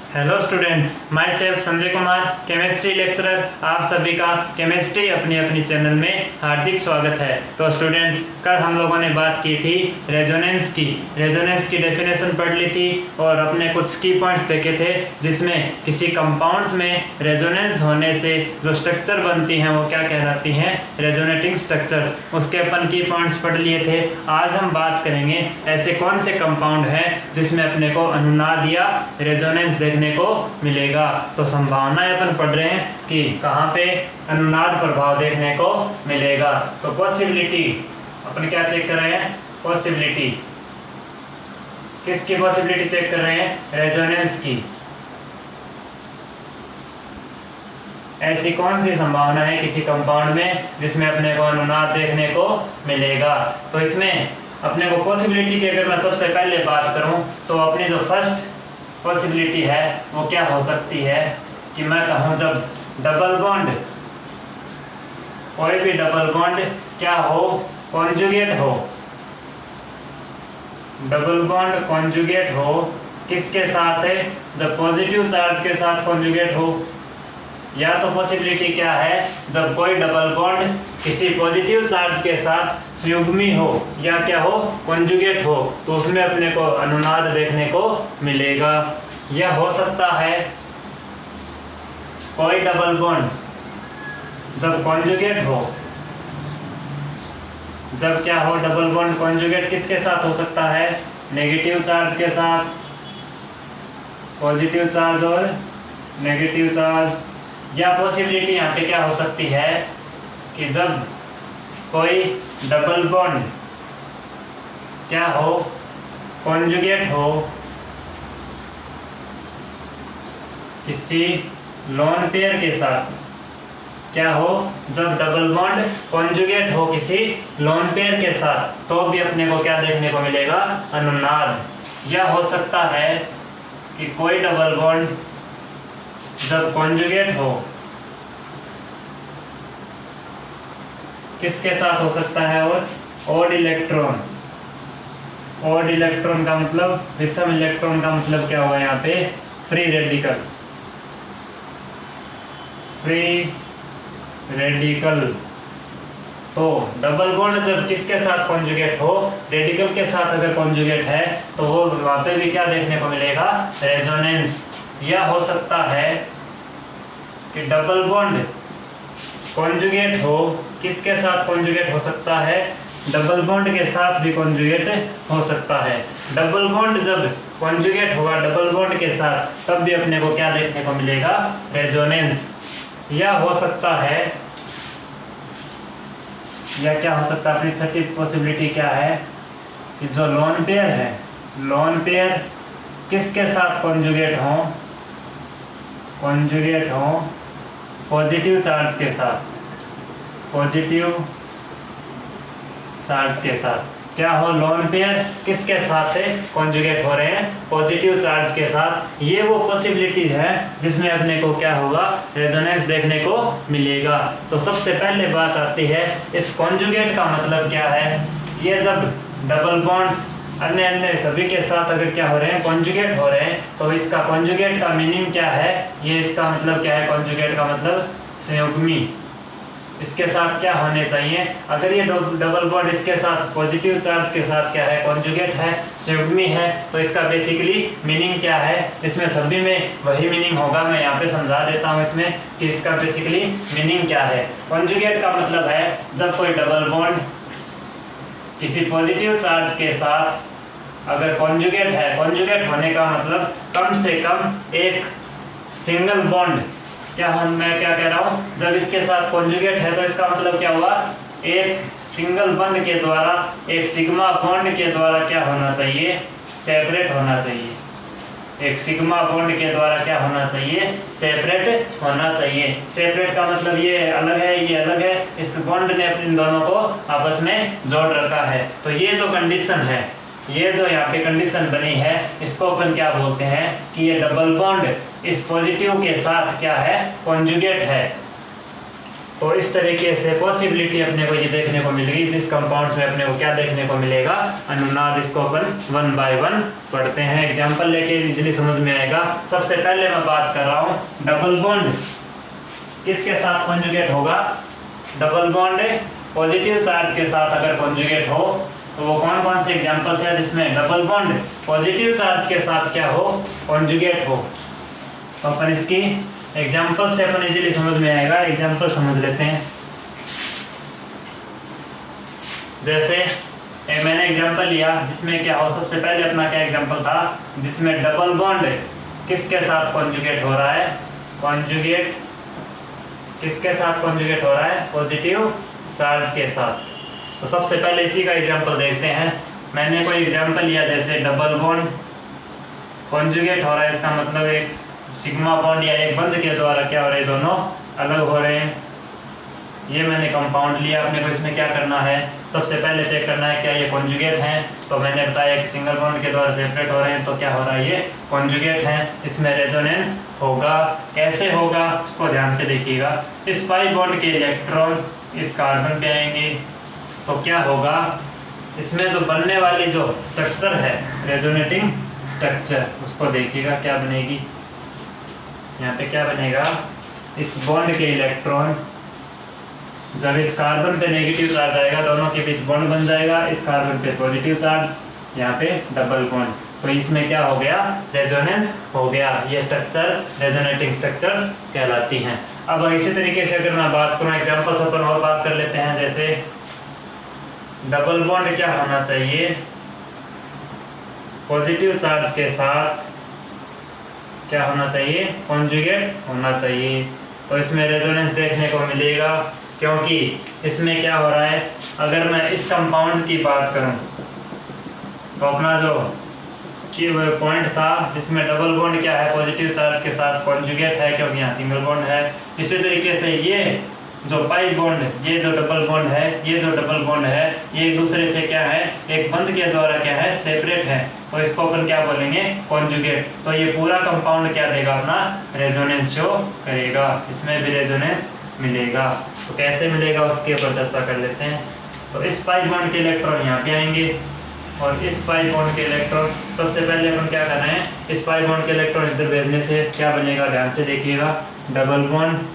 Hello students, my self Sanjay Kumar, chemistry lecturer. आप सभी का केमिस्ट्री अपनी अपनी चैनल में हार्दिक स्वागत है। तो स्टूडेंट्स, कल हम लोगों ने बात की थी रेजोनेंस की डेफिनेशन पढ़ ली थी और अपने कुछ की पॉइंट्स देखे थे, जिसमें किसी कंपाउंड्स में रेजोनेंस होने से जो स्ट्रक्चर बनती हैं वो क्या कहलाती हैं, रेजोनेटिंग स्ट्रक्चर्स। उसके अपन की पॉइंट्स पढ़ लिए थे। आज हम बात करेंगे ऐसे कौन से कंपाउंड हैं जिसमें अपने को अनुनाद या रेजोनेंस देखने को मिलेगा। तो संभावनाएं अपन पढ़ रहे हैं कि कहाँ पे अनुनाद प्रभाव देखने को मिलेगा। तो पॉसिबिलिटी अपन क्या चेक कर रहे हैं, पॉसिबिलिटी किसकी पॉसिबिलिटी चेक कर रहे हैं, रेजोनेंस की। ऐसी कौन सी संभावना है किसी कंपाउंड में जिसमें अपने को अनुनाद देखने को मिलेगा। तो इसमें अपने को पॉसिबिलिटी की अगर मैं सबसे पहले बात करूं तो अपनी जो फर्स्ट पॉसिबिलिटी है वो क्या हो सकती है कि मैं कहूँ जब डबल बॉन्ड, कोई भी डबल बॉन्ड क्या हो, कॉन्जुगेट हो। डबल बॉन्ड कॉन्जुगेट हो किसके साथ है, जब पॉजिटिव चार्ज के साथ कॉन्जुगेट हो। या तो पॉसिबिलिटी क्या है, जब कोई डबल बॉन्ड किसी पॉजिटिव चार्ज के साथ संयुग्मी हो या क्या हो, कॉन्जुगेट हो, तो उसमें अपने को अनुनाद देखने को मिलेगा। यह हो सकता है कोई डबल बॉन्ड जब कॉन्जुगेट हो, जब क्या हो, डबल बॉन्ड कॉन्जुगेट किसके साथ हो सकता है, नेगेटिव चार्ज के साथ, पॉजिटिव चार्ज और नेगेटिव चार्ज। या पॉसिबिलिटी यहाँ पे क्या हो सकती है कि जब कोई डबल बॉन्ड क्या हो, कॉन्जुगेट हो किसी लोन पेयर के साथ, क्या हो, जब डबल बॉन्ड कॉन्जुगेट हो किसी लोन पेयर के साथ, तो भी अपने को क्या देखने को मिलेगा, अनुनाद। यह हो सकता है कि कोई डबल बॉन्ड जब कॉन्जुगेट हो किसके साथ हो सकता है, और ओड इलेक्ट्रॉन। ओड इलेक्ट्रॉन का मतलब, विषम इलेक्ट्रॉन का मतलब क्या हुआ यहाँ पे, फ्री रेडिकल। फ्री रेडिकल तो डबल बॉन्ड जब किसके साथ कॉन्जुगेट हो, रेडिकल के साथ अगर कॉन्जुगेट है, तो वो वहाँ पे भी क्या देखने को मिलेगा, रेजोनेंस। यह हो सकता है कि डबल बॉन्ड कॉन्जुगेट हो किसके साथ कॉन्जुगेट हो सकता है, डबल बॉन्ड के साथ भी कॉन्जुगेट हो सकता है। डबल बॉन्ड जब कॉन्जुगेट होगा डबल बॉन्ड के साथ, तब भी अपने को क्या देखने को मिलेगा, रेजोनेंस। यह हो सकता है, या क्या हो सकता है, अपनी छठी पॉसिबिलिटी क्या है कि जो लोन पेयर है, लोन पेयर किसके साथ कॉन्जुगेट हो, कॉन्जुगेट हो पॉजिटिव चार्ज के साथ, पॉजिटिव चार्ज के साथ। क्या हो, लोन पेयर किसके साथ है, कॉन्जुगेट हो रहे हैं पॉजिटिव चार्ज के साथ। ये वो पॉसिबिलिटीज है जिसमें अपने को क्या होगा, रेजोनेंस देखने को मिलेगा। तो सबसे पहले बात आती है इस कॉन्जुगेट का मतलब क्या है। ये जब डबल बॉन्ड्स अन्य सभी के साथ अगर क्या हो रहे हैं, कॉन्जुगेट हो रहे हैं, तो इसका कॉन्जुगेट का मीनिंग क्या है, ये इसका मतलब क्या है, कॉन्जुगेट का मतलब संयुग्मी। इसके साथ क्या होने चाहिए, अगर ये डबल बॉन्ड इसके साथ पॉजिटिव चार्ज के साथ क्या है, कॉन्जुगेट है, संयुग्मी है, तो इसका बेसिकली मीनिंग क्या है, इसमें सभी में वही मीनिंग होगा। मैं यहाँ पे समझा देता हूँ इसमें कि इसका बेसिकली मीनिंग क्या है। कॉन्जुगेट का मतलब है जब कोई डबल बॉन्ड किसी पॉजिटिव चार्ज के साथ अगर कॉन्जुगेट है, कॉन्जुगेट होने का मतलब कम से कम एक सिंगल बॉन्ड, मैं क्या कह रहा हूँ, जब इसके साथ कॉन्जुगेट है तो इसका मतलब क्या हुआ, एक सिंगल बॉन्ड के द्वारा, एक सिग्मा बॉन्ड के द्वारा क्या होना चाहिए, सेपरेट होना चाहिए। एक सिग्मा बॉन्ड के द्वारा क्या होना चाहिए, सेपरेट होना चाहिए। सेपरेट का मतलब ये अलग है, ये अलग है, इस बॉन्ड ने इन दोनों को आपस में जोड़ रखा है। तो ये जो कंडीशन है, ये जो यहाँ पे कंडीशन बनी है, इसको अपन क्या बोलते हैं कि ये डबल बॉन्ड इस पॉजिटिव के साथ क्या है, कॉन्जुगेट है। तो इस तरीके से पॉसिबिलिटी अपने को ये देखने को मिलेगी जिस कंपाउंड्स में अपने को क्या देखने को मिलेगा, अनुनाद। इसको अपन 1 बाय 1 पढ़ते हैं, एग्जांपल लेके इजीली समझ में आएगा। सबसे पहले मैं बात कर रहा हूँ डबल बॉन्ड किसके साथ कॉन्जुगेट होगा। डबल बॉन्ड पॉजिटिव चार्ज के साथ अगर कॉन्जुगेट हो तो वो कौन कौन से एग्जांपल्स है जिसमें डबल बॉन्ड पॉजिटिव चार्ज के साथ क्या हो, कॉन्जुगेट हो। तो अपन इसकी एग्जांपल से अपन इजीली समझ में आएगा। एग्जांपल समझ लेते हैं। जैसे मैंने एग्जांपल लिया जिसमें क्या हो, सबसे पहले अपना क्या एग्जांपल था जिसमें डबल बॉन्ड किसके साथ कॉन्जुगेट हो रहा है, कॉन्जुगेट किसके साथ कॉन्जुगेट हो रहा है, पॉजिटिव चार्ज के साथ। तो सबसे पहले इसी का एग्जांपल देखते हैं। मैंने कोई एग्जांपल लिया जैसे डबल बॉन्ड कॉन्जुगेट हो रहा है, इसका मतलब एक सिग्मा बॉन्ड या एक बंध के द्वारा क्या हो रहे हैं, दोनों अलग हो रहे हैं। ये मैंने कंपाउंड लिया। अपने को इसमें क्या करना है, सबसे पहले चेक करना है क्या ये कॉन्जुगेट हैं। तो मैंने बताया एक सिंगल बॉन्ड के द्वारा सेपरेट हो रहे हैं, तो क्या हो रहा है, ये कॉन्जुगेट हैं। इसमें रेजोनेंस होगा, कैसे होगा उसको ध्यान से देखिएगा। इस पाई बॉन्ड के इलेक्ट्रॉन इस कार्बन पे आएंगे तो क्या होगा, इसमें जो बनने वाली जो स्ट्रक्चर है रेजोनेटिंग स्ट्रक्चर, उसको देखिएगा क्या बनेगी। यहाँ पे क्या बनेगा, इस बॉन्ड के इलेक्ट्रॉन जब इस कार्बन पे नेगेटिव चार्ज आएगा, दोनों के बीच बॉन्ड बन जाएगा, इस कार्बन पे पॉजिटिव चार्ज, यहाँ पे डबल बॉन्ड। तो इसमें क्या हो गया, रेजोनेंस हो गया। ये स्ट्रक्चर रेजोनेटिंग स्ट्रक्चर्स कहलाती हैं। अब इसी तरीके से अगर मैं बात करूँ एग्जाम्पल्स अपन और बात कर लेते हैं। जैसे डबल बॉन्ड क्या होना चाहिए, पॉजिटिव चार्ज के साथ क्या होना चाहिए, कॉन्जुगेट होना चाहिए। तो इसमें रेजोनेंस देखने को मिलेगा, क्योंकि इसमें क्या हो रहा है, अगर मैं इस कंपाउंड की बात करूं तो अपना जो पॉइंट था जिसमें डबल बॉन्ड क्या है, पॉजिटिव चार्ज के साथ कॉन्जुगेट है, क्योंकि यहाँ सिंगल बॉन्ड है। इसी तरीके से ये जो पाई बॉन्ड, ये जो डबल बॉन्ड है, ये जो डबल बॉन्ड है, ये एक दूसरे से क्या है, एक बंध के द्वारा क्या है, सेपरेट है। तो इसको अपन क्या बोलेंगे, कॉन्जुगेट। तो ये पूरा कंपाउंड क्या देगा, अपना रेजोनेंस शो करेगा, इसमें भी रेजोनेंस मिलेगा। तो कैसे मिलेगा उसके ऊपर चर्चा कर लेते हैं। तो इस पाई बॉन्ड के इलेक्ट्रॉन यहाँ पे आएंगे और इस पाई बॉन्ड के इलेक्ट्रॉन, सबसे पहले अपन क्या करना है, इस पाई बॉन्ड के इलेक्ट्रॉन इधर भेजने से क्या बनेगा, ध्यान से देखिएगा। डबल बॉन्ड,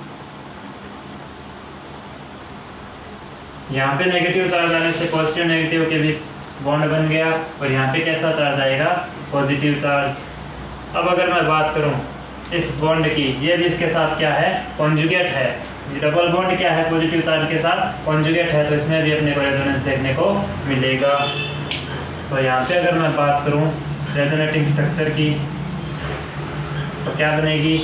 यहाँ पे नेगेटिव चार्ज आने से पॉजिटिव नेगेटिव के बीच बॉन्ड बन गया और यहाँ पे कैसा चार्ज आएगा, पॉजिटिव चार्ज। अब अगर मैं बात करूँ इस बॉन्ड की, ये भी इसके साथ क्या है, कॉन्जुगेट है। डबल बॉन्ड क्या है, पॉजिटिव चार्ज के साथ कॉन्जुगेट है, तो इसमें भी अपने को रेजोनेंस देखने को मिलेगा। तो यहाँ पे अगर मैं बात करूँ रेजोनेटिंग स्ट्रक्चर की, तो क्या बनेगी,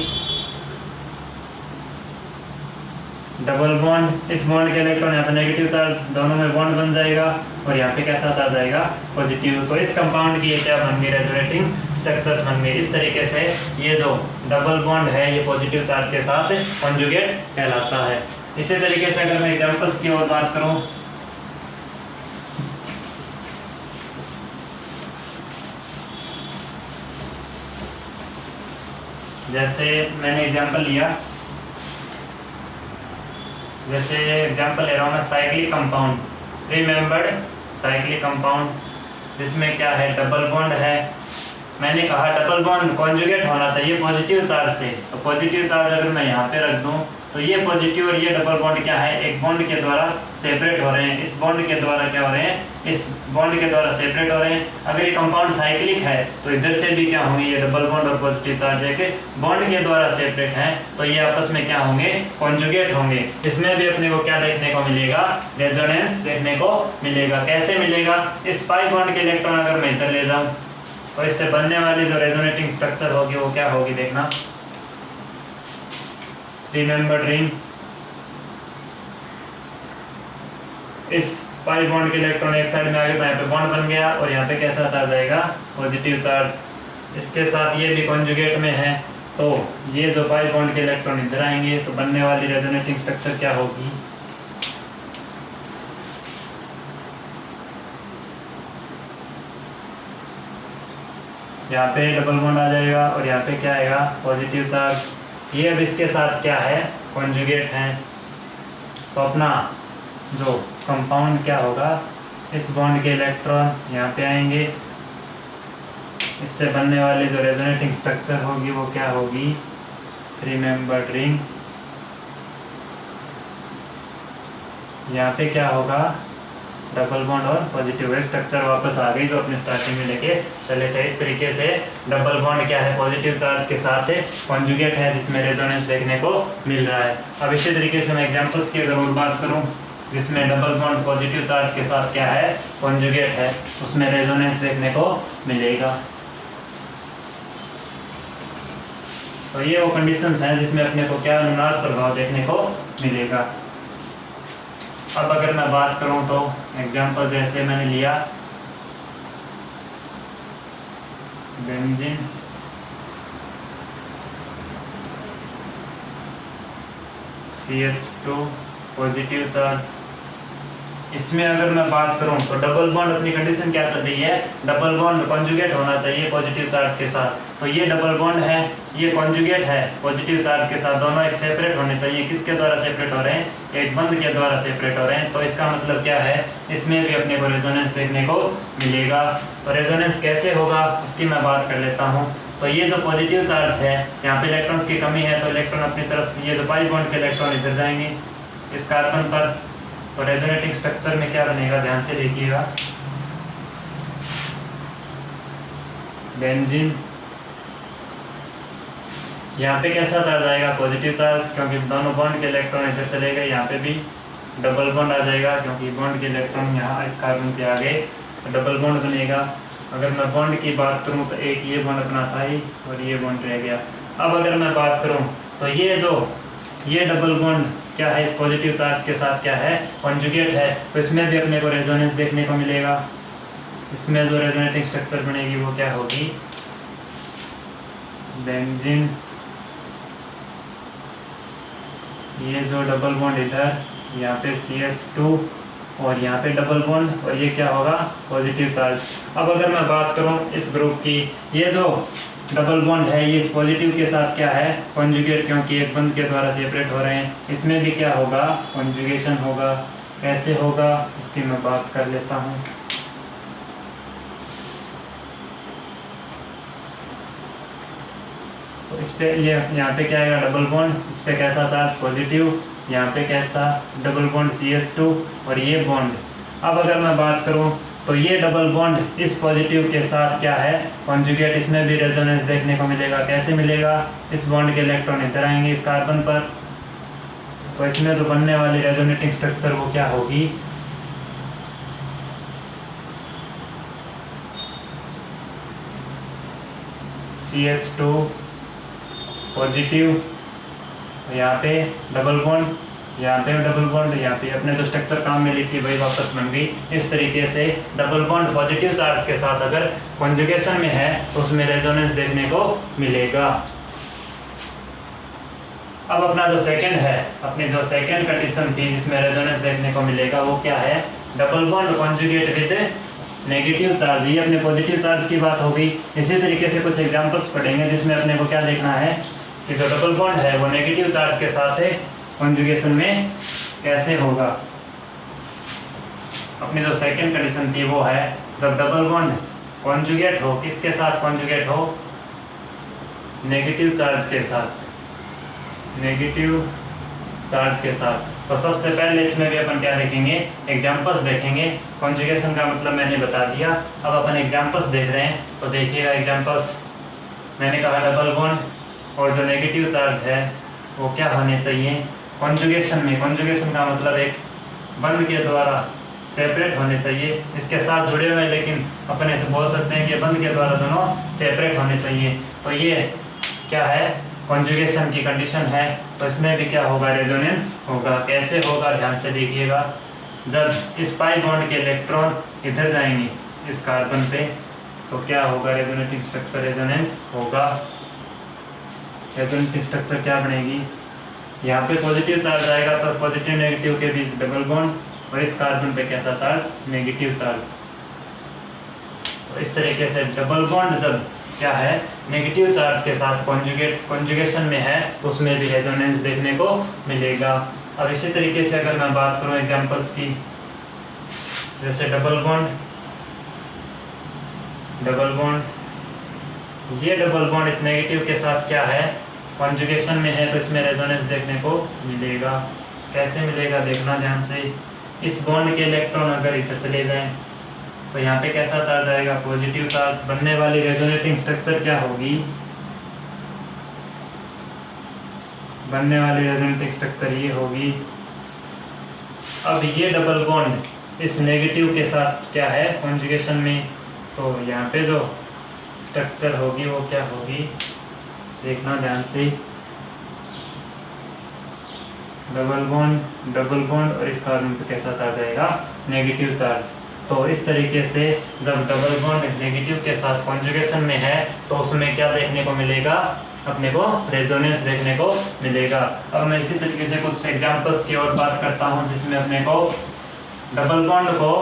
डबल बॉन्ड, इस बॉन्ड के इलेक्ट्रॉन यहाँ पे नेगेटिव चार्ज, दोनों में बॉन्ड बन जाएगा और यहाँ पे कैसा चार्ज आएगा, पॉजिटिव। तो इस कंपाउंड की ये क्या बन गई, रेजोनेटिंग स्ट्रक्चर्स बन गए। इस तरीके से ये जो डबल बॉन्ड है ये पॉजिटिव चार्ज के साथ कॉन्जुगेट कहलाता है। इसी तरीके से अगर मैं एग्जाम्पल्स की ओर बात करूँ, जैसे मैंने एग्जाम्पल लिया, जैसे एग्जाम्पल ले रहा हूँ मैं cyclic compound, 3 membered cyclic compound, जिसमें क्या है, डबल बॉन्ड है। मैंने कहा डबल बॉन्ड कॉन्जुगेट होना चाहिए पॉजिटिव चार्ज से, तो पॉजिटिव चार्ज अगर मैं यहाँ पे रख दूँ तो ये पॉजिटिव और ये डबल बॉन्ड क्या है, एक बॉन्ड के द्वारा सेपरेट हो रहे हैं, इस बॉन्ड के द्वारा क्या हो रहे हैं, इस बॉन्ड के द्वारा सेपरेट हो रहे हैं। अगर ये कंपाउंड साइक्लिक है तो इधर से भी क्या होंगे, ये डबल बॉन्ड और पॉजिटिव चार्ज है बॉन्ड के द्वारा सेपरेट हैं, तो ये आपस में क्या होंगे, कॉन्जुगेट होंगे। इसमें भी अपने को क्या देखने को मिलेगा, रेजोनेंस देखने को मिलेगा। कैसे मिलेगा, इस पाई बॉन्ड के इलेक्ट्रॉन अगर मैं इधर ले जाऊँ तो इससे बनने वाली जो रेजोनेटिंग स्ट्रक्चर होगी वो क्या होगी, देखना, 3 मेंबर्ड रिंग। इस पाई बॉन्ड के इलेक्ट्रॉन एक साइड में आगे तो यहाँ पे बॉन्ड बन गया और यहाँ पे कैसा चार्ज आएगा, पॉजिटिव चार्ज। इसके साथ ये भी कॉन्जुगेट में है, तो ये जो पाई बॉन्ड के इलेक्ट्रॉन इधर आएंगे तो बनने वाली रेजोनेटिंग स्ट्रक्चर क्या होगी, यहाँ पे डबल बॉन्ड आ जाएगा और यहाँ पे क्या आएगा, पॉजिटिव चार्ज। ये अब इसके साथ क्या है, कॉन्जुगेट हैं। तो अपना जो कंपाउंड क्या होगा, इस बॉन्ड के इलेक्ट्रॉन यहाँ पे आएंगे, इससे बनने वाली जो रेजोनेटिंग स्ट्रक्चर होगी वो क्या होगी, 3 मेंबर्ड रिंग। यहाँ पे क्या होगा, डबल बॉन्ड और पॉजिटिव वेव स्ट्रक्चर वापस आ गई जो अपने स्टार्टिंग में लेके चले थे। इस तरीके से डबल बॉन्ड क्या है, पॉजिटिव चार्ज के साथ कॉन्जुगेट है, जिसमें रेजोनेंस देखने को मिल रहा है। अब इसी तरीके से मैं एग्जांपल्स की अगर और बात करूं जिसमें डबल बॉन्ड पॉजिटिव चार्ज के साथ क्या है, कॉन्जुगेट है, उसमें रेजोनेंस देखने को मिलेगा। तो ये वो कंडीशंस हैं जिसमें अपने को क्या अनुनाद प्रभाव देखने को मिलेगा। अब अगर मैं बात करूं तो एग्जांपल जैसे मैंने लिया बेंजीन, CH2 पॉजिटिव चार्ज, इसमें अगर मैं बात करूं तो डबल बॉन्ड अपनी कंडीशन क्या चल रही है, डबल बॉन्ड कॉन्जुगेट होना चाहिए पॉजिटिव चार्ज के साथ। तो ये डबल बॉन्ड है, ये कॉन्जुगेट है पॉजिटिव चार्ज के साथ, दोनों एक सेपरेट होने चाहिए। किसके द्वारा सेपरेट हो रहे हैं, एक बंध के द्वारा सेपरेट हो रहे हैं। तो इसका मतलब क्या है, इसमें भी अपने को रेजोनेंस देखने को मिलेगा। तो रेजोनेंस कैसे होगा उसकी मैं बात कर लेता हूँ। तो ये जो पॉजिटिव चार्ज है, यहाँ पे इलेक्ट्रॉन्स की कमी है, तो इलेक्ट्रॉन अपनी तरफ, ये जो पाई बॉन्ड के इलेक्ट्रॉन इधर जाएंगे इस कार्बन पर। तो रेजोनेटिंग स्ट्रक्चर में क्या बनेगा, ध्यान से देखिएगा, बेंजीन, यहाँ पे कैसा चार्ज आएगा, पॉजिटिव चार्ज, क्योंकि दोनों बॉन्ड के इलेक्ट्रॉन इधर चले गए। यहाँ पे भी डबल बॉन्ड आ जाएगा क्योंकि बॉन्ड के इलेक्ट्रॉन यहाँ इस कार्बन पे आ गए, तो डबल बॉन्ड बनेगा। अगर मैं बॉन्ड की बात करूँ तो एक ये बॉन्ड अपना था ही और ये बॉन्ड रह गया। अब अगर मैं बात करूँ तो ये डबल बॉन्ड क्या है, इस पॉजिटिव चार्ज के साथ क्या है, कॉन्जुगेट है। तो इसमें भी अपने को रेजोनेंस देखने को मिलेगा। इसमें जो रेजोनेटिंग स्ट्रक्चर बनेगी वो क्या होगी, बेंजीन, ये जो डबल बॉन्ड इधर, यहाँ पे CH2 और यहाँ पे डबल बॉन्ड, और ये क्या होगा, पॉजिटिव चार्ज। अब अगर मैं बात करूँ इस ग्रुप की, ये जो डबल बॉन्ड है ये इस पॉजिटिव के साथ क्या है, कॉन्जुगेट, क्योंकि एक बंध के द्वारा सेपरेट हो रहे हैं। इसमें भी क्या होगा, कॉन्जुगेशन होगा। कैसे होगा इसकी मैं बात कर लेता हूँ। तो इस पे ये यहाँ पे क्या आएगा, डबल बॉन्ड, इस पे कैसा चार्ज, पॉजिटिव, यहाँ पे कैसा, डबल बॉन्ड CH2 और ये बॉन्ड। अब अगर मैं बात करूँ तो ये डबल बॉन्ड इस पॉजिटिव के साथ क्या है, कॉन्जुगेट, इसमें भी रेजोनेंस देखने को मिलेगा। कैसे मिलेगा, इस बॉन्ड के इलेक्ट्रॉन इधर आएंगे इस कार्बन पर, तो इसमें जो बनने वाली रेजोनेटिंग स्ट्रक्चर वो क्या होगी, CH2 पॉजिटिव, यहाँ पे डबल बॉन्ड, यहाँ पे डबल बॉन्ड, यहाँ पे अपने जो स्ट्रक्चर काम में ली थी वही वापस बन गई। इस तरीके से डबल बॉन्ड पॉजिटिव चार्ज के साथ अगर कॉन्जुगेशन में है तो उसमें रेजोनेंस देखने को मिलेगा। अब अपना जो सेकंड है, अपनी जो सेकंड कंडीशन थी जिसमें रेजोनेंस देखने को मिलेगा वो क्या है, double bond conjugate with negative charge. ये अपने पॉजिटिव चार्ज की बात हो गई। इसी तरीके से कुछ एग्जांपल्स पढ़ेंगे जिसमें अपने को क्या देखना है कि जो डबल बॉन्ड है वो नेगेटिव चार्ज के साथ है, कॉन्जुगेशन में कैसे होगा। अपनी जो सेकंड कंडीशन थी वो है जब डबल बॉन्ड कॉन्जुगेट हो, किसके साथ कॉन्जुगेट हो, नेगेटिव चार्ज के साथ, नेगेटिव चार्ज के साथ। तो सबसे पहले इसमें भी अपन क्या देखेंगे, एग्जांपल्स देखेंगे। कॉन्जुगेशन का मतलब मैंने बता दिया, अब अपन एग्जांपल्स देख रहे हैं। तो देखिएगा एग्जांपल्स, मैंने कहा डबल बॉन्ड और जो नेगेटिव चार्ज है वो क्या होने चाहिए, कॉन्जुगेशन में। कॉन्जुगेशन का मतलब एक बंध के द्वारा सेपरेट होने चाहिए, इसके साथ जुड़े हुए, लेकिन अपन ऐसे बोल सकते हैं कि बंध के द्वारा दोनों सेपरेट होने चाहिए। तो ये क्या है, कॉन्जुगेशन की कंडीशन है। तो इसमें भी क्या होगा, रेजोनेंस होगा। कैसे होगा, ध्यान से देखिएगा। जब इस पाई बॉन्ड के इलेक्ट्रॉन इधर जाएंगे इस कार्बन पे तो क्या होगा, रेजोनेटिंग स्ट्रक्चर, रेजोनेंस होगा। रेजोनेटिंग स्ट्रक्चर क्या बनेगी, यहाँ पे पॉजिटिव चार्ज आएगा तो पॉजिटिव नेगेटिव के बीच डबल बॉन्ड, और इस कार्बन पे कैसा चार्ज, नेगेटिव चार्ज। तो इस तरीके से डबल बॉन्ड जब क्या है, नेगेटिव चार्ज के साथ कॉन्जुगेशन में है तो उसमें भी रेजोनेंस देखने को मिलेगा। अब इसी तरीके से अगर मैं बात करूं एग्जांपल्स की, जैसे डबल बॉन्ड, ये डबल बॉन्ड इस नेगेटिव के साथ क्या है, कॉन्जुगेशन में है, तो इसमें रेजोनेंस देखने को मिलेगा। कैसे मिलेगा देखना ध्यान से। इस बॉन्ड के इलेक्ट्रॉन अगर इधर चले जाएं तो यहाँ पे कैसा चार्ज आएगा, पॉजिटिव चार्ज। बनने वाली रेजोनेटिंग स्ट्रक्चर क्या होगी, बनने वाली रेजोनेटिंग स्ट्रक्चर ये होगी। अब ये डबल बॉन्ड इस नेगेटिव के साथ क्या है, कॉन्जुगेशन में, तो यहाँ पे जो स्ट्रक्चर होगी वो क्या होगी, देखना ध्यान से। डबल बॉन्ड और इस कार्बन पे कैसा चार्ज आएगा, नेगेटिव चार्ज। तो इस तरीके से जब डबल बॉन्ड नेगेटिव के साथ कॉन्जुगेशन में है तो उसमें क्या देखने को मिलेगा, अपने को रेजोनेंस देखने को मिलेगा। अब मैं इसी तरीके से कुछ एग्जांपल्स की ओर बात करता हूं, जिसमें अपने को डबल बॉन्ड को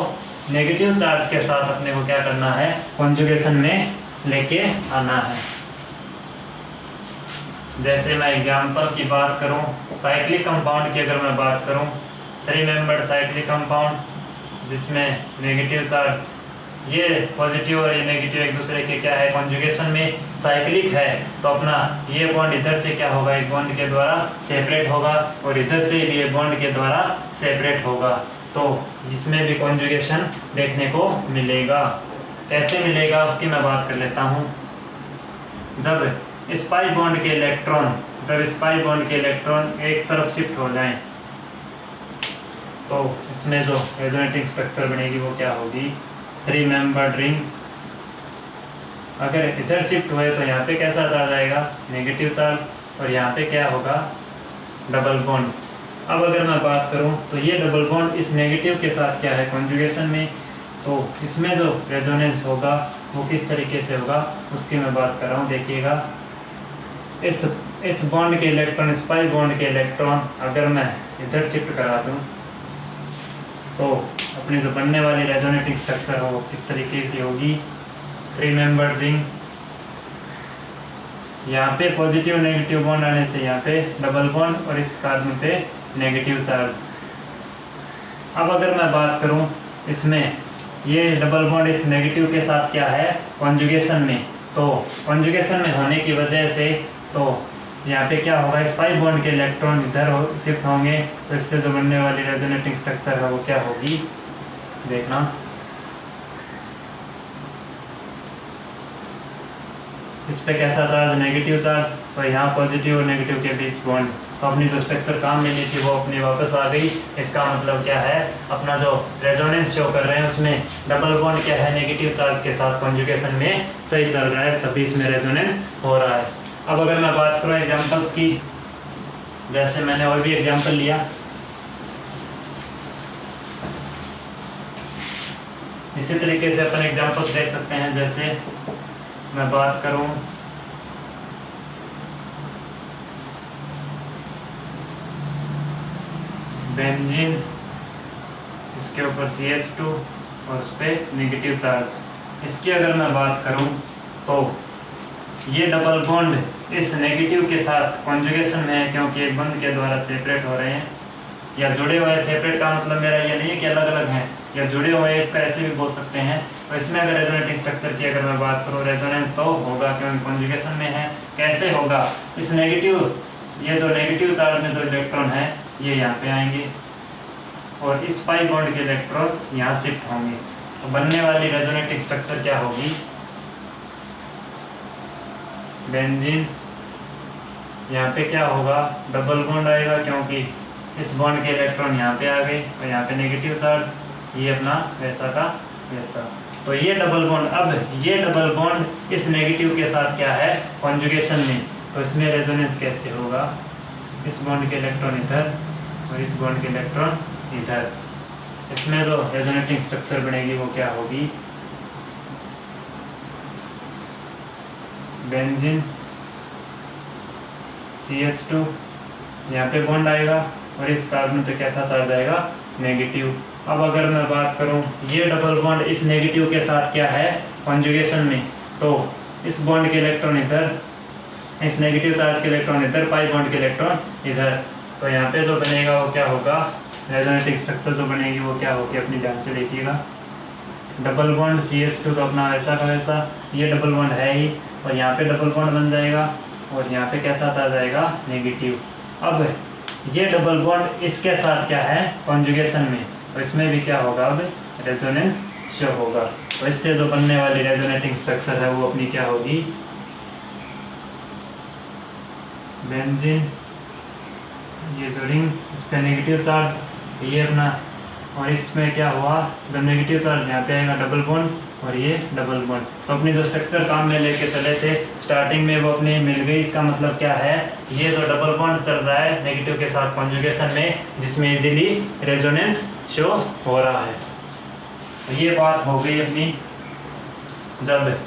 नेगेटिव चार्ज के साथ अपने को क्या करना है, कॉन्जुगेशन में लेके आना है। जैसे मैं एग्जांपल की बात करूं, साइक्लिक कंपाउंड की अगर मैं बात करूं, 3 मेंबर्ड साइक्लिक कंपाउंड जिसमें नेगेटिव चार्ज, ये पॉजिटिव और ये नेगेटिव एक दूसरे के क्या है, कॉन्जुगेशन में साइक्लिक है, तो अपना ये बॉन्ड इधर से क्या होगा, एक बॉन्ड के द्वारा सेपरेट होगा और इधर से भी ये बॉन्ड के द्वारा सेपरेट होगा। तो इसमें भी कॉन्जुगेशन देखने को मिलेगा। कैसे मिलेगा उसकी मैं बात कर लेता हूँ। जब इस पाई बॉन्ड के इलेक्ट्रॉन एक तरफ शिफ्ट हो जाएं तो इसमें जो रेजोनेटिंग स्ट्रक्चर बनेगी वो क्या होगी, 3 मेंबर्ड रिंग। अगर इधर शिफ्ट हुए तो यहाँ पे कैसा चार्ज आएगा, नेगेटिव चार्ज, और यहाँ पे क्या होगा, डबल बॉन्ड। अब अगर मैं बात करूँ तो ये डबल बॉन्ड इस नेगेटिव के साथ क्या है, कॉन्जुगेशन में, तो इसमें जो रेजोनेंस होगा वो किस तरीके से होगा उसकी मैं बात कर रहा हूँ। देखिएगा, इस बॉन्ड के इलेक्ट्रॉन, इस पाई बॉन्ड के इलेक्ट्रॉन अगर मैं इधर शिफ्ट करा दूँ तो अपनी जो बनने वाली रेजोनेटिंग स्ट्रक्चर हो किस तरीके की होगी, 3 मेंबर्ड रिंग। यहाँ पे पॉजिटिव नेगेटिव बॉन्ड आने से यहाँ पे डबल बॉन्ड और इस कार्बन पे नेगेटिव चार्ज। अब अगर मैं बात करूँ इसमें, ये डबल बॉन्ड इस नेगेटिव के साथ क्या है, कॉन्जुगेशन में, तो कॉन्जुगेशन में होने की वजह से तो यहाँ पे क्या होगा, इस पाई बॉन्ड के इलेक्ट्रॉन इधर शिफ्ट होंगे, तो इससे जो बनने वाली रेजोनेटिंग स्ट्रक्चर है वो क्या होगी, देखना। इस पे कैसा चार्ज, नेगेटिव चार्ज, और यहाँ पॉजिटिव और नेगेटिव के बीच बॉन्ड। तो अपनी जो स्ट्रक्चर काम में नहीं थी वो अपनी वापस आ गई। इसका मतलब क्या है, अपना जो रेजोनेंस शो कर रहे हैं उसमें डबल बॉन्ड क्या है, नेगेटिव चार्ज के साथ कॉन्जुगेशन में सही चल रहा है, तभी इसमें रेजोनेंस हो रहा है। अब अगर मैं बात करूँ एग्जांपल्स की, जैसे मैंने और भी एग्जांपल लिया, इसी तरीके से अपन एग्जांपल्स देख सकते हैं। जैसे मैं बात करूं बेंजीन, इसके ऊपर CH2 और उस पर नेगेटिव चार्ज। इसकी अगर मैं बात करूं तो ये डबल बॉन्ड इस नेगेटिव के साथ कॉन्जुगेशन में है, क्योंकि एक बंध के द्वारा सेपरेट हो रहे हैं या जुड़े हुए हैं। सेपरेट का मतलब मेरा ये नहीं है कि अलग अलग हैं या जुड़े हुए हैं, इसका ऐसे भी बोल सकते हैं। तो इसमें अगर रेजोनेटिंग स्ट्रक्चर की अगर मैं बात करूँ, रेजोनेंस तो होगा क्योंकि कॉन्जुगेशन में है। कैसे होगा, इस नेगेटिव, ये जो नेगेटिव चार्ज में जो इलेक्ट्रॉन है ये यहाँ पे आएंगे और इस पाई बॉन्ड के इलेक्ट्रॉन यहाँ शिफ्ट होंगे, तो बनने वाली रेजोनेटिंग स्ट्रक्चर क्या होगी, बेंजीन। यहाँ पे क्या होगा, डबल बॉन्ड आएगा क्योंकि इस बॉन्ड के इलेक्ट्रॉन यहाँ पे आ गए और यहाँ पे नेगेटिव चार्ज, ये अपना वैसा का वैसा। तो ये डबल बॉन्ड, अब ये डबल बॉन्ड इस नेगेटिव के साथ क्या है, कॉन्जुगेशन में, तो इसमें रेजोनेंस कैसे होगा, इस बॉन्ड के इलेक्ट्रॉन इधर और इस बॉन्ड के इलेक्ट्रॉन इधर। इसमें जो रेजोनेटिंग स्ट्रक्चर बनेगी वो क्या होगी, बेंजीन CH2, यहाँ पे बॉन्ड आएगा और इस कार्बन पे कैसा चार्ज आएगा, नेगेटिव। अब अगर मैं बात करूँ, ये डबल बॉन्ड इस नेगेटिव के साथ क्या है, कॉन्जुगेशन में, तो इस बॉन्ड के इलेक्ट्रॉन इधर, इस नेगेटिव चार्ज के इलेक्ट्रॉन इधर, पाई बॉन्ड के इलेक्ट्रॉन इधर। तो यहाँ पे जो बनेगा वो क्या होगा, रेजोनेटिंग स्ट्रक्चर जो बनेगी वो क्या होगी, अपनी ध्यान से देखिएगा। डबल बॉन्ड CH2 तो अपना वैसा का वैसा, ये डबल बॉन्ड है ही, और यहाँ पे डबल बॉन्ड बन जाएगा, और यहाँ पे कैसा आ जाएगा, नेगेटिव। अब ये डबल बॉन्ड इसके साथ क्या है, कॉन्जुगेशन में, तो इसमें भी क्या होगा, अब रेजोनेंस शो होगा। तो इससे जो बनने वाली रेजोनेटिंग स्ट्रक्चर है वो अपनी क्या होगी, बेंजीन, ये जो रिंग इस पर नेगेटिव चार्ज, ये अपना, और इसमें क्या हुआ, जब नेगेटिव चार्ज यहाँ पे आएगा डबल बॉन्ड, और ये डबल बॉन्ड। तो अपनी जो स्ट्रक्चर काम में लेके चले थे स्टार्टिंग में वो अपनी मिल गई। इसका मतलब क्या है, ये जो डबल बॉन्ड चल रहा है नेगेटिव के साथ कॉन्जुगेशन में, जिसमें इजीली रेजोनेंस शो हो रहा है। तो ये बात हो गई अपनी जब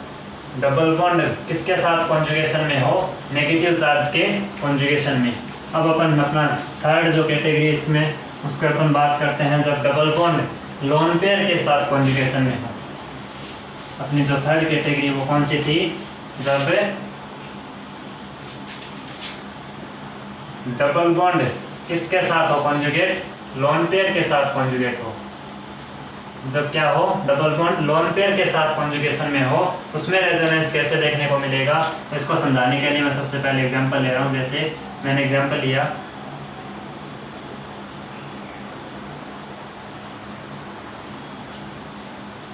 डबल बॉन्ड किसके साथ कॉन्जुगेशन में हो, नेगेटिव चार्ज के कॉन्जुगेशन में। अब अपन अपना थर्ड जो कैटेगरी इसमें उसको अपन बात करते हैं, जब डबल बॉन्ड लोन पेयर के साथ कॉन्जुगेशन में हो। अपनी जो थर्ड कैटेगरी वो कौन सी थी, जब डबल बॉन्ड किसके साथ हो कॉन्जुगेट, लोन पेयर के साथ कॉन्जुगेट हो। जब क्या हो, डबल बॉन्ड लोन पेयर के साथ कॉन्जुगेशन में हो, उसमें रेजोनेंस कैसे देखने को मिलेगा। इसको समझाने के लिए मैं सबसे पहले एग्जांपल ले रहा हूँ। जैसे मैंने एग्जांपल लिया,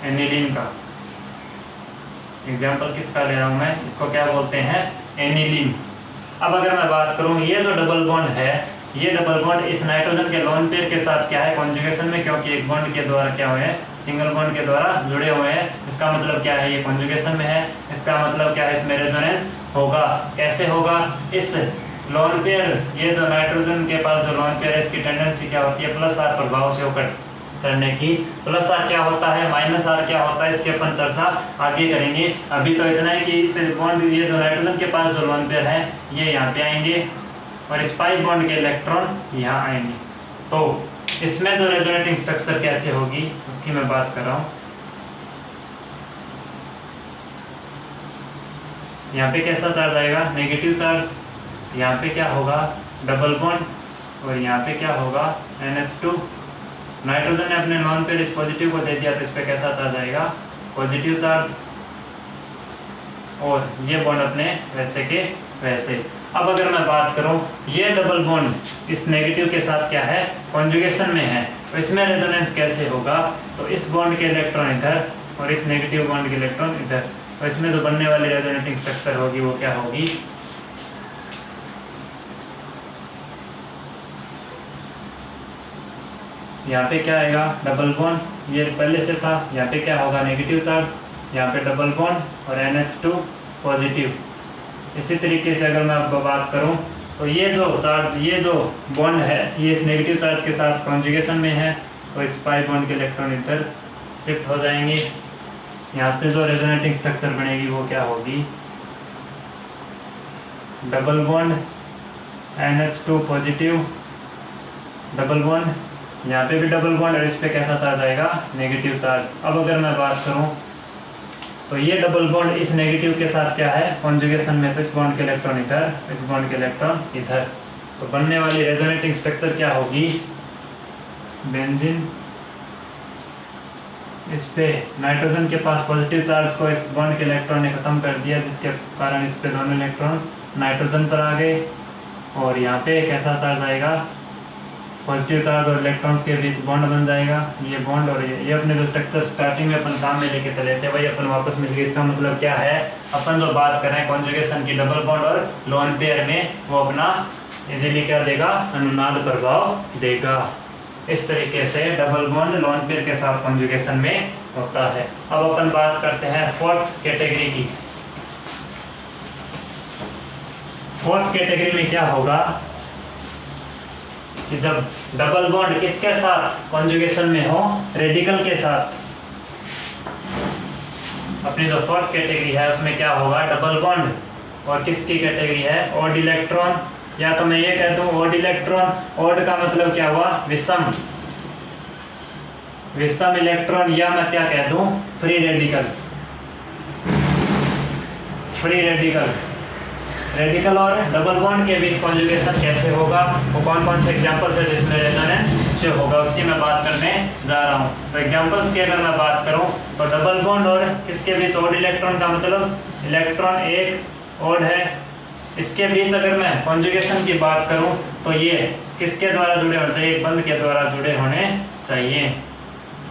एनिलीन का। एग्जांपल किसका ले रहा हूँ मैं, इसको क्या बोलते हैं, एनिलीन। अब अगर मैं बात करूँ, ये जो डबल बॉन्ड है, ये डबल बॉन्ड इस नाइट्रोजन के लोन पेयर के साथ क्या है, कॉन्जुगेशन में, क्योंकि एक बॉन्ड के द्वारा क्या हुए हैं, सिंगल बॉन्ड के द्वारा जुड़े हुए हैं। इसका मतलब क्या है, ये कॉन्जुगेशन में है। इसका मतलब क्या है, इसमें रेजोनेंस होगा। कैसे होगा, इस लोन पेयर, ये जो नाइट्रोजन के पास जो लोन पेयर है, इसकी टेंडेंसी क्या होती है, प्लस आर प्रभाव से होकर करने की। प्लस आर क्या होता है, माइनस आर क्या होता है, इसके अपन चर्चा आगे करेंगे। अभी तो इतना है कि इस बॉन्ड, ये जो नाइट्रोजन के पास जो लोन पेयर है, ये यहाँ पे आएंगे, और इस पाई बॉन्ड के इलेक्ट्रॉन यहाँ आएंगे। तो इसमें जो रेजोनेटिंग स्ट्रक्चर कैसे होगी उसकी मैं बात कर रहा हूँ। यहाँ पे कैसा चार्ज आएगा, नेगेटिव चार्ज। यहाँ पे क्या होगा, डबल बॉन्ड, और यहाँ पे क्या होगा, NH2। नाइट्रोजन ने अपने नॉन पेयर इस पॉजिटिव को दे दिया, तो इस पे कैसा चार्ज आएगा, पॉजिटिव चार्ज। और ये बॉन्ड अपने वैसे के वैसे। अब अगर मैं बात करूं, ये डबल बॉन्ड इस नेगेटिव के साथ क्या है, कॉन्जुगेशन में है, तो इसमें रेजोनेंस कैसे होगा, तो इस बॉन्ड के इलेक्ट्रॉन इधर और इस नेगेटिव बॉन्ड के इलेक्ट्रॉन इधर, तो इसमें जो बनने वाली रेजोनेटिंग स्ट्रक्चर होगी वो क्या होगी, यहाँ पे क्या आएगा, डबल बॉन्ड, ये पहले से था, यहाँ पे क्या होगा, नेगेटिव चार्ज, यहाँ पे डबल बॉन्ड और NH2 पॉजिटिव। इसी तरीके से अगर मैं आपको बात करूँ, तो ये जो चार्ज, ये जो बॉन्ड है, ये इस नेगेटिव चार्ज के साथ कॉन्जुगेशन में है, तो इस पाई बॉन्ड के इलेक्ट्रॉन इधर शिफ्ट हो जाएंगे। यहाँ से जो रेजोनेटिंग स्ट्रक्चर बनेगी वो क्या होगी, double bond NH2 positive, double bond, यहाँ पे भी डबल बॉन्ड, और इस पे कैसा चार्ज आएगा, नेगेटिव चार्ज। अब अगर मैं बात करूँ, तो ये डबल बॉन्ड इस नेगेटिव के साथ क्या है, कॉन्जुगेशन में, तो इस बॉन्ड के इलेक्ट्रॉन इधर, इस बॉन्ड के इलेक्ट्रॉन इधर, तो बनने वाली रेजोनेटिंग स्ट्रक्चर क्या होगी, बेंजीन। इस पे नाइट्रोजन के पास पॉजिटिव चार्ज को इस बॉन्ड के इलेक्ट्रॉन ने खत्म कर दिया, जिसके कारण इस पे दोनों इलेक्ट्रॉन नाइट्रोजन पर आ गए, और यहाँ पे कैसा चार्ज आएगा, पॉजिटिव चार्ज और इलेक्ट्रॉन्स के बीच बॉन्ड बन जाएगा, ये बॉन्ड, और ये अपने जो स्ट्रक्चर स्टार्टिंग में अपन काम में लेके चले थे वही अपन वापस मिल गए। इसका मतलब क्या है, अपन जो बात कर रहे हैं कॉन्जुगेशन की डबल बॉन्ड और लोन पेयर में, वो अपना इजीली क्या देगा, अनुनाद प्रभाव देगा। इस तरीके से डबल बॉन्ड लोन पेयर के साथ कॉन्जुगेशन में होता है। अब अपन बात करते हैं फोर्थ कैटेगरी की। फोर्थ कैटेगरी में क्या होगा कि जब डबल बॉन्ड किसके साथ कॉन्जुगेशन में हो, रेडिकल के साथ। अपनी जो फोर्थ कैटेगरी है उसमें क्या होगा, डबल बॉन्ड और किसकी कैटेगरी है, ऑड इलेक्ट्रॉन, या तो मैं ये कह दूं ऑड इलेक्ट्रॉन। ऑड का मतलब क्या हुआ, विषम, विषम इलेक्ट्रॉन, या मैं क्या कह दूं, free radical, free radical. Radical और डबल बॉन्ड के बीच कॉन्जुगेशन कैसे होगा, वो कौन कौन से एग्जांपल्स है जिसमें रेजोनेंस शो होगा, उसकी मैं बात करने जा रहा हूँ। तो एग्जांपल्स की अगर मैं बात करूँ तो डबल बॉन्ड और किसके बीच ओड इलेक्ट्रॉन का मतलब इलेक्ट्रॉन एक ओड है, इसके बीच अगर मैं कॉन्जुगेशन की बात करूं तो ये किसके द्वारा जुड़े होने चाहिए, एक बंध के द्वारा जुड़े होने चाहिए।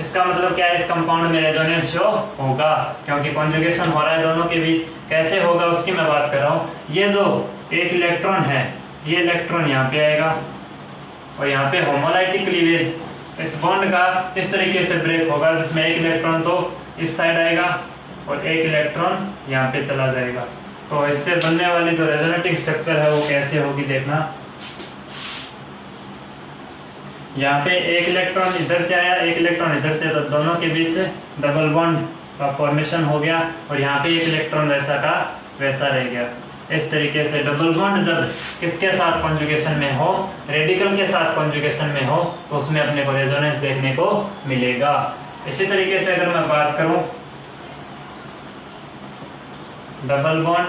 इसका मतलब क्या है, इस कंपाउंड में रेजोनेंस शो होगा क्योंकि कॉन्जुगेशन हो रहा है दोनों के बीच। कैसे होगा उसकी मैं बात कर रहा हूँ। ये जो एक इलेक्ट्रॉन है, ये इलेक्ट्रॉन यहाँ पे आएगा और यहाँ पे होमोलाइटिक क्लीवेज इस बॉन्ड का इस तरीके से ब्रेक होगा जिसमें एक इलेक्ट्रॉन तो इस साइड आएगा और एक इलेक्ट्रॉन यहाँ पे चला जाएगा। तो इससे बनने वाली जो रेजोनेटिंग स्ट्रक्चर है वो कैसे होगी देखना। यहाँ पे एक इलेक्ट्रॉन इधर से आया, एक इलेक्ट्रॉन इधर से, तो दोनों के बीच डबल बॉन्ड का फॉर्मेशन हो गया और यहाँ पे एक इलेक्ट्रॉन वैसा का वैसा रह गया। इस तरीके से डबल बॉन्ड जब किसके साथ कॉन्जुगेशन में हो, रेडिकल के साथ कॉन्जुगेशन में हो, तो उसमें अपने को रेजोनेंस देखने को मिलेगा। इसी तरीके से अगर मैं बात करूँ डबल बॉन्ड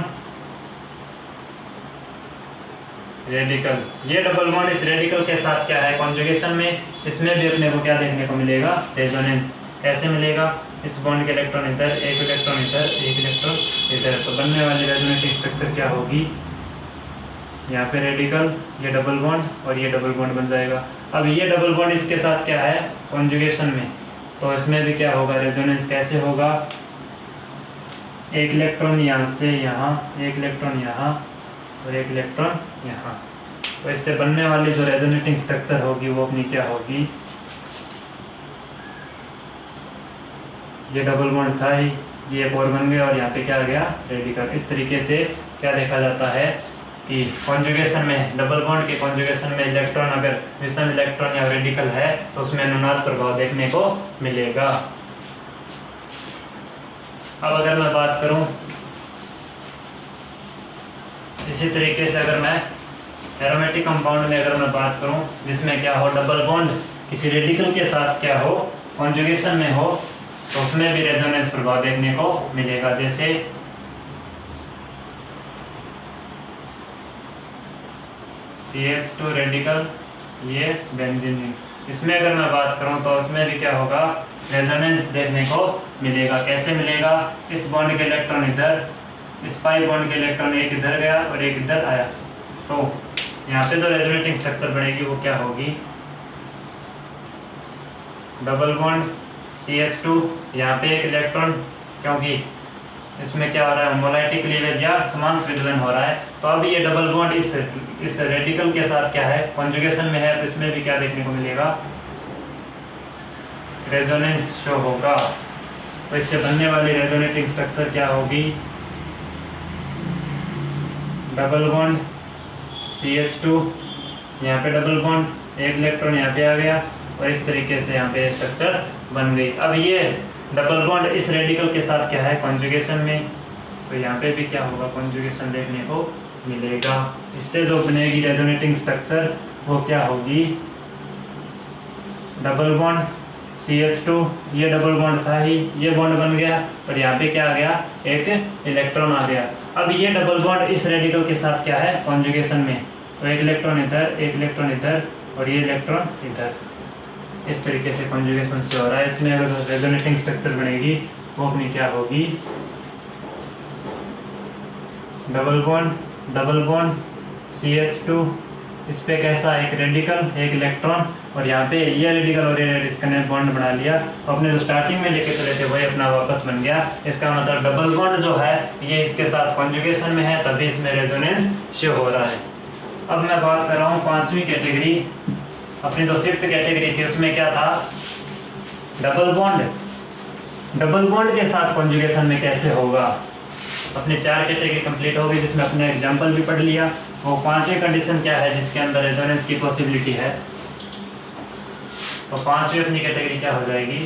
रेडिकल, ये डबल बॉन्ड इस रेडिकल के साथ क्या है कॉन्जुगेशन में, इसमें भी अपने को क्या देखने को मिलेगा, रेजोनेंस। कैसे मिलेगा, इस बॉन्ड के इलेक्ट्रॉन इधर, एक इलेक्ट्रॉन इधर, एक इलेक्ट्रॉन इधर, तो बनने वाली रेजोनेटिंग स्ट्रक्चर क्या होगी, यहाँ पे रेडिकल, ये डबल बॉन्ड और ये डबल बॉन्ड बन जाएगा। अब ये डबल बॉन्ड इसके साथ क्या है कॉन्जुगेशन में, तो इसमें भी क्या होगा, रेजोनेंस कैसे होगा, एक इलेक्ट्रॉन यहाँ से यहाँ, एक इलेक्ट्रॉन यहाँ और एक इलेक्ट्रॉन यहाँ। तो इससे बनने वाली जो रेजोनेटिंग स्ट्रक्चर होगी वो अपनी क्या होगी, ये डबल बॉन्ड था ही, ये एक और बन गया और यहाँ पे क्या आ गया, रेडिकल। इस तरीके से क्या देखा जाता है कि कॉन्जुगेशन में, डबल बॉन्ड के कॉन्जुगेशन में इलेक्ट्रॉन अगर विषम इलेक्ट्रॉन या रेडिकल है तो उसमें अनुनाद प्रभाव देखने को मिलेगा। अब अगर मैं बात करूं इसी तरीके से, अगर मैं एरोमेटिक कंपाउंड में अगर मैं बात करूं जिसमें क्या हो, डबल बॉन्ड किसी रेडिकल के साथ क्या हो कॉन्जुगेशन में हो, तो उसमें भी रेजोनेंस प्रभाव देखने को मिलेगा। जैसे CH2 रेडिकल, ये बेंजीन, इसमें अगर मैं बात करूं तो इसमें भी क्या होगा, रेजोनेंस देखने को मिलेगा। कैसे मिलेगा, इस बॉन्ड के इलेक्ट्रॉन इधर, इस पाई बॉन्ड के इलेक्ट्रॉन एक इधर गया और एक इधर आया, तो यहाँ पे जो रेजोनेटिंग स्ट्रक्चर बनेगी वो क्या होगी, डबल बॉन्ड CH2, यहाँ पे एक इलेक्ट्रॉन, क्योंकि इसमें क्या हो रहा है, होमोलाइटिक क्लीवेज या समांश विदलन हो रहा है, तो अब ये डबल बॉन्ड इस रेडिकल के साथ क्या है कॉन्जुगेशन में है, तो इसमें भी क्या देखने को मिलेगा, रेजोनेंस शो होगा। तो इससे बनने वाली रेजोनेटिंग स्ट्रक्चर क्या होगी, डबल बॉन्ड CH2, यहाँ पे डबल बॉन्ड, एक इलेक्ट्रॉन यहाँ पे आ गया और इस तरीके से यहाँ पे स्ट्रक्चर बन गई। अब ये डबल बॉन्ड इस रेडिकल के साथ क्या है कॉन्जुगेशन में, तो यहाँ पे भी क्या होगा, कॉन्जुगेशन देखने को मिलेगा। इससे जो बनेगी रेजोनेटिंग स्ट्रक्चर वो क्या होगी, डबल बॉन्ड CH2, ये डबल बॉन्ड था ही, ये बॉन्ड बन गया और यहाँ पे क्या आ गया, एक इलेक्ट्रॉन आ गया। अब ये डबल बॉन्ड इस रेडिकल के साथ क्या है कॉन्जुगेशन में, तो एक इलेक्ट्रॉन इधर, एक इलेक्ट्रॉन इधर और ये इलेक्ट्रॉन इधर, इस तरीके से कॉन्जुगेशन से हो रहा है। इसमें अगर रेजोनेटिंग स्ट्रक्चर बनेगी वो अपनी क्या होगी, डबल बॉन्ड CH2, इस पे कैसा, एक रेडिकल, एक इलेक्ट्रॉन और यहाँ पे ये रेडिकल और ये इसका बॉन्ड बना लिया, तो अपने जो स्टार्टिंग में लेके चले थे वही अपना वापस बन गया। इसका मतलब डबल बॉन्ड जो है ये इसके साथ कॉन्जुगेशन में है, तभी इसमें रेजोनेंस शो हो रहा है। अब मैं बात कर रहा हूँ पांचवी कैटेगरी, अपनी जो फिफ्थ कैटेगरी थी उसमें क्या था, डबल बॉन्ड के साथ कॉन्जुगेशन में कैसे होगा। अपने चार कैटेगरी कंप्लीट हो गई जिसमें अपने एग्जांपल भी पढ़ लिया। वो पांचवी कंडीशन क्या है जिसके अंदर रेजोनेंस की पॉसिबिलिटी है, तो पांचवी अपनी कैटेगरी क्या हो जाएगी,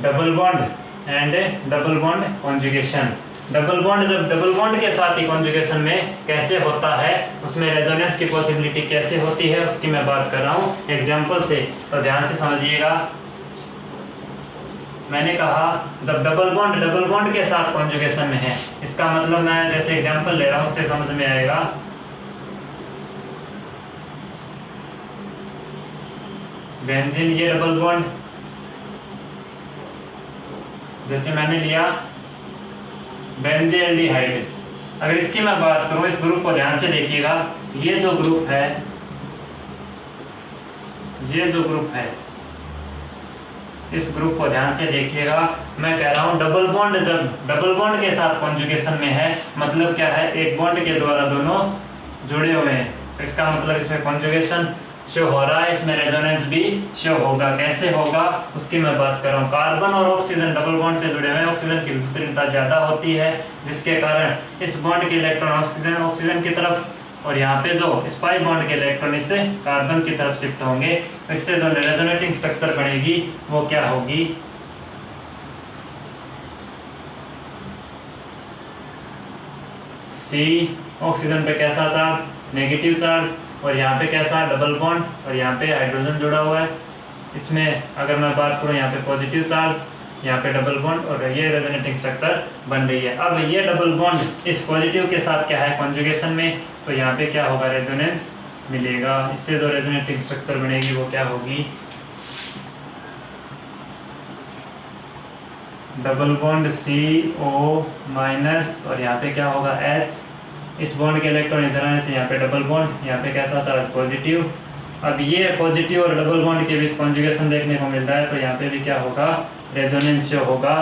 double bond and double bond conjugation. Double bond जब डबल बॉन्ड के साथ ही कॉन्जुगेशन में कैसे होता है, उसमें रेजोनेंस की पॉसिबिलिटी कैसे होती है उसकी मैं बात कर रहा हूँ एग्जांपल से, तो ध्यान से समझिएगा। मैंने कहा जब डबल बॉन्ड के साथ कॉन्जुगेशन में है, इसका मतलब मैं जैसे एग्जांपल ले रहा हूँ उससे समझ में आएगा। बेंजीन ये डबल बॉन्ड, जैसे मैंने लिया बेंजील्डिहाइड। अगर इसकी मैं बात करूं, इस ग्रुप को ध्यान से देखिएगा, ये जो ग्रुप है, इस ग्रुप को ध्यान से देखिएगा। मैं कह रहा हूं डबल बॉन्ड जब डबल बॉन्ड के साथ कॉन्जुगेशन में है, मतलब क्या है, एक बॉन्ड के द्वारा दोनों जुड़े हुए हैं, तो इसका मतलब इसमें कॉन्जुगेशन शो हो रहा है, इसमें रेजोनेंस भी शो होगा। कैसे होगा उसकी मैं बात कर रहा हूँ। कार्बन और ऑक्सीजन डबल बॉन्ड से जुड़े हुए हैं, ऑक्सीजन की विद्युतीयता ज्यादा होती है, जिसके कारण इस बॉन्ड के इलेक्ट्रॉन ऑक्सीजन की तरफ, और यहाँ पे जो इस पाई बॉन्ड के इलेक्ट्रॉन इससे कार्बन की तरफ शिफ्ट होंगे। इससे जो रेजोनेटिंग स्ट्रक्चर बनेगी वो क्या होगी, सी ऑक्सीजन पे कैसा चार्ज, नेगेटिव चार्ज, और यहाँ पे कैसा डबल बॉन्ड, और यहाँ पे हाइड्रोजन जुड़ा हुआ है। इसमें अगर मैं बात करूँ यहाँ पे पॉजिटिव चार्ज, यहाँ पे डबल बॉन्ड, और ये रेजोनेटिंग स्ट्रक्चर बन रही है। अब ये डबल बॉन्ड इस पॉजिटिव के साथ क्या है कॉन्जुगेशन में, तो यहाँ पे क्या होगा, रेजोनेंस मिलेगा। इससे जो रेजोनेटिंग स्ट्रक्चर बनेगी वो क्या होगी, डबल बॉन्ड CO माइनस, और यहाँ पे क्या होगा H। इस बॉन्ड के इलेक्ट्रॉन इधर आने से यहाँ पे डबल बॉन्ड, यहाँ पे कैसा चार्ज पॉजिटिव। अब ये पॉजिटिव और डबल बॉन्ड के बीच कॉन्जुगेशन देखने को मिल रहा है, तो यहाँ पे भी क्या होगा, रेजोनेंस शो होगा।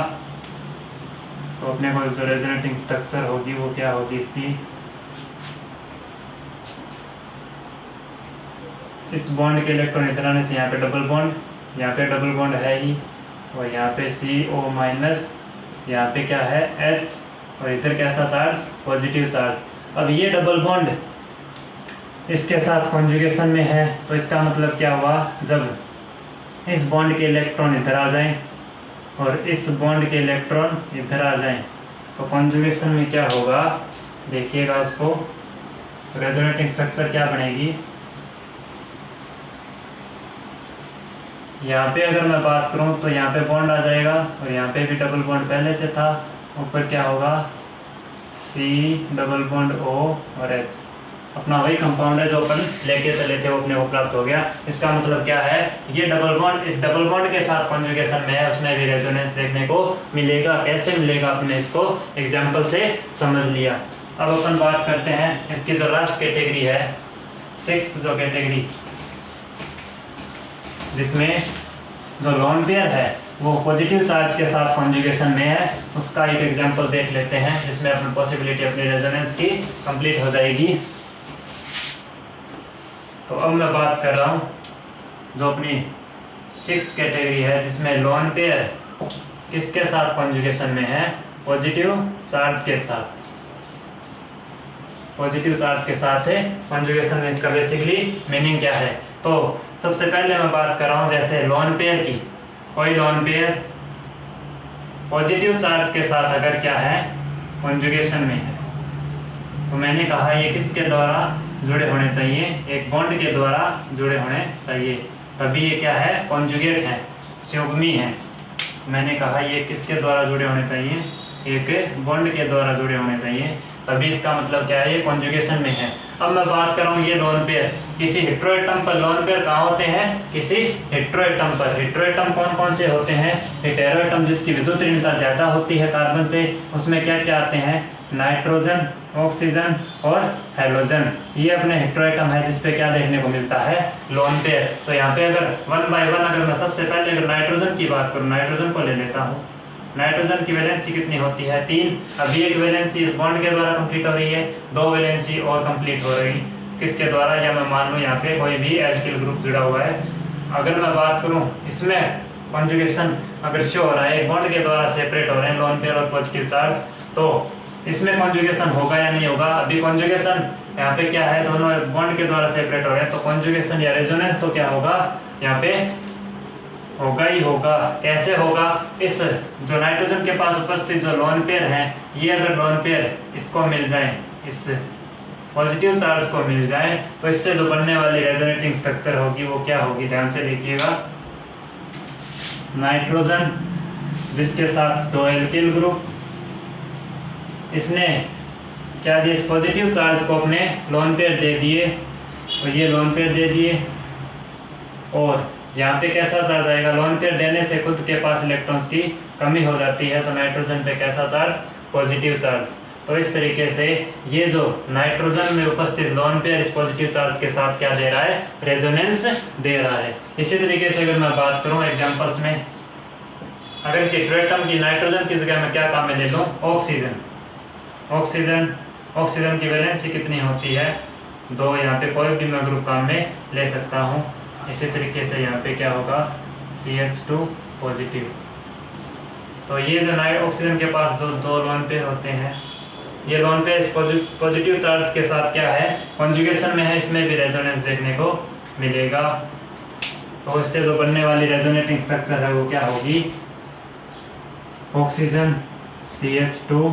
तो अपने को जो रेजोनेटिंग स्ट्रक्चर होगी वो क्या होगी इसकी, इस बॉन्ड के इलेक्ट्रॉन इधर आने से यहाँ पे डबल बॉन्ड, यहाँ पे डबल बॉन्ड है ही, और यहाँ पे CO माइनस, यहाँ पे क्या है H, और इधर कैसा चार्ज, पॉजिटिव चार्ज। अब ये डबल बॉन्ड इसके साथ कॉन्जुगेशन में है, तो इसका मतलब क्या हुआ, जब इस बॉन्ड के इलेक्ट्रॉन इधर आ जाएं और इस बॉन्ड के इलेक्ट्रॉन इधर आ जाएं, तो कॉन्जुगेशन में क्या होगा, देखिएगा उसको, रेजोनेटिंग स्ट्रक्चर क्या बनेगी। यहाँ पे अगर मैं बात करूँ तो यहाँ पे बॉन्ड आ जाएगा, और यहाँ पे भी डबल बॉन्ड पहले से था, ऊपर क्या होगा, C डबल बॉन्ड O और H। अपना वही कंपाउंड है जो अपन लेके चले थे, वो अपने को प्राप्त हो गया। इसका मतलब क्या है, ये डबल बॉन्ड इस डबल बॉन्ड के साथ कॉन्जुगेशन में है, उसमें भी रेजोनेंस देखने को मिलेगा। कैसे मिलेगा, अपने इसको एग्जाम्पल से समझ लिया। अब अपन बात करते हैं इसकी जो लास्ट कैटेगरी है, सिक्स्थ जो कैटेगरी, जिसमें जो लोन पेयर है वो पॉजिटिव चार्ज के साथ कॉन्जुगेशन में है, उसका एक एग्जांपल देख लेते हैं, जिसमें अपनी पॉसिबिलिटी अपनी रेजोनेंस की कंप्लीट हो जाएगी। तो अब मैं बात कर रहा हूँ जो अपनी सिक्स्थ कैटेगरी है, जिसमें लोन पेयर किसके साथ कॉन्जुगेशन में है, पॉजिटिव चार्ज के साथ, पॉजिटिव चार्ज के साथ है कॉन्जुगेशन में। इसका बेसिकली मीनिंग क्या है, तो सबसे पहले मैं बात कर रहा हूँ जैसे लोन पेयर की, कोई लोन पेयर पॉजिटिव चार्ज के साथ अगर क्या है कॉन्जुगेशन में है, तो मैंने कहा ये किसके द्वारा जुड़े होने चाहिए, एक बॉन्ड के द्वारा जुड़े होने चाहिए, तभी ये क्या है, कॉन्जुगेट है, संयुग्मी है। मैंने कहा ये किसके द्वारा जुड़े होने चाहिए, एक बॉन्ड के द्वारा जुड़े होने चाहिए, तभी इसका मतलब क्या है, ये कॉन्जुगेशन में है। अब मैं बात कर रहा हूँ ये लोन पेयर किसी हेटेरोएटम पर, लोन पेयर कहाँ होते हैं, किसी हेटेरोएटम पर। हेटेरोएटम कौन कौन से होते हैं, हेटेरोएटम जिसकी विद्युत ऋणता ज्यादा होती है कार्बन से, उसमें क्या क्या आते हैं, नाइट्रोजन, ऑक्सीजन और हैलोजन। ये अपने हेटेरोएटम है जिसपे क्या देखने को मिलता है, लोन पेयर। तो यहाँ पे अगर 1 बाय 1 अगर मैं सबसे पहले अगर नाइट्रोजन की बात करूँ, नाइट्रोजन को ले लेता हूँ। नाइट्रोजन की वैलेंसी कितनी होती है, 3। अभी एक वैलेंसी इस बॉन्ड के द्वारा कंप्लीट हो रही है, 2 वैलेंसी और कंप्लीट हो रही, किसके द्वारा, या मैं मान लूँ यहाँ पे कोई भी एल्किल ग्रुप जुड़ा हुआ है। अगर मैं बात करूँ इसमें कॉन्जुगेशन अगर शो हो रहा है, एक बॉन्ड के द्वारा सेपरेट हो रहे हैं लोन पेयर और पॉजिटिव चार्ज, तो इसमें कॉन्जुगेशन होगा या नहीं होगा। अभी कॉन्जुगेशन यहाँ पे क्या है, दोनों बॉन्ड के द्वारा सेपरेट हो रहे हैं, तो कॉन्जुगेशन या रेजोनेंस तो क्या होगा, यहाँ पे होगा ही होगा। कैसे होगा, इस जो नाइट्रोजन के पास उपस्थित जो लोन पेयर है, ये अगर लोन पेयर इसको मिल जाए, इस पॉजिटिव चार्ज को मिल जाए, तो इससे जो बनने वाली रेजोनेटिंग स्ट्रक्चर होगी वो क्या होगी, ध्यान से देखिएगा। नाइट्रोजन जिसके साथ 2 एल्किल ग्रुप। इसने क्या दिया, इस पॉजिटिव चार्ज को अपने लोन पेयर दे दिए और ये लोन पेयर दे दिए। और यहाँ पे कैसा चार्ज आएगा, लोन पेयर देने से खुद के पास इलेक्ट्रॉन्स की कमी हो जाती है, तो नाइट्रोजन पे कैसा चार्ज, पॉजिटिव चार्ज। तो इस तरीके से ये जो नाइट्रोजन में उपस्थित लोन पेयर इस पॉजिटिव चार्ज के साथ क्या दे रहा है, रेजोनेंस दे रहा है। इसी तरीके से अगर मैं बात करूँ एग्जांपल्स में, अगर इसी ट्रेटम की नाइट्रोजन की जगह में क्या काम में ले लूँ, ऑक्सीजन। ऑक्सीजन की वैलेंसी कितनी होती है, 2। यहाँ पे कोई भी मैं ग्रुप काम में ले सकता हूँ। इसी तरीके से यहाँ पे क्या होगा, CH2 पॉजिटिव। तो ये जो ऑक्सीजन के पास जो 2 लोन पेयर होते हैं, ये लोन पेयर इस पॉजिटिव चार्ज के साथ क्या है, कॉन्जुगेशन में है, इसमें भी रेजोनेंस देखने को मिलेगा। तो इससे जो बनने वाली रेजोनेटिंग स्ट्रक्चर है वो क्या होगी, ऑक्सीजन CH2,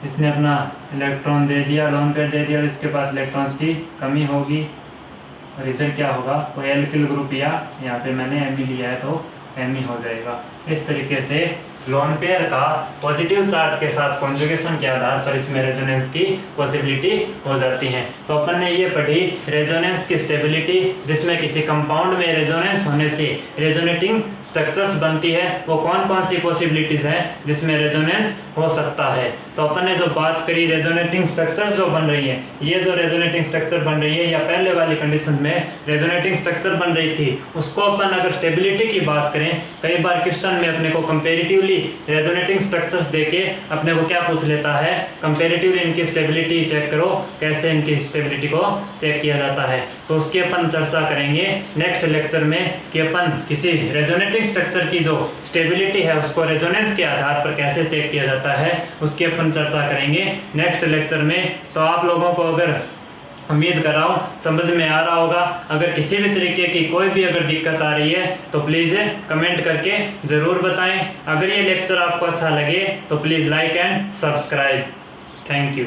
इसने अपना इलेक्ट्रॉन दे दिया, लोन पेयर दे दिया, और इसके पास इलेक्ट्रॉन्स की कमी होगी। और इधर क्या होगा, कोई एल्किल ग्रुप या यहाँ पे मैंने Me लिया है तो Me हो जाएगा। इस तरीके से लोन पेयर का पॉजिटिव चार्ज के साथ कॉन्जुगेशन के आधार पर इसमें रेजोनेंस की पॉसिबिलिटी हो जाती है। तो अपन ने ये पढ़ी रेजोनेंस की स्टेबिलिटी, जिसमें किसी कंपाउंड में रेजोनेंस होने से रेजोनेटिंग स्ट्रक्चर्स बनती है। वो कौन कौन सी पॉसिबिलिटीज हैं जिसमें रेजोनेंस हो सकता है। तो अपन ने जो बात करी रेजोनेटिंग स्ट्रक्चर्स जो बन रही है, ये जो रेजोनेटिंग स्ट्रक्चर बन रही है या पहले वाली कंडीशन में रेजोनेटिंग स्ट्रक्चर बन रही थी, उसको अपन अगर स्टेबिलिटी की बात करें, कई बार क्वेश्चन में अपने को कंपेरेटिवली रेजोनेटिंग स्ट्रक्चर्स देके अपने को क्या पूछ लेता है, कंपैरेटिवली इनकी स्टेबिलिटी चेक करो, कैसे इनकी स्टेबिलिटी को चेक किया जाता है। तो उसकी अपन चर्चा करेंगे नेक्स्ट लेक्चर में कि अपन किसी रेजोनेटिंग स्ट्रक्चर की जो स्टेबिलिटी है उसको रेजोनेंस के आधार पर कैसे चेक किया जाता है, उसकी अपन चर्चा करेंगे नेक्स्ट लेक्चर में। तो आप लोगों को अगर उम्मीद कर रहा हूँ समझ में आ रहा होगा। अगर किसी भी तरीके की कोई भी अगर दिक्कत आ रही है तो प्लीज़ कमेंट करके ज़रूर बताएं। अगर ये लेक्चर आपको अच्छा लगे तो please like and subscribe. Thank you.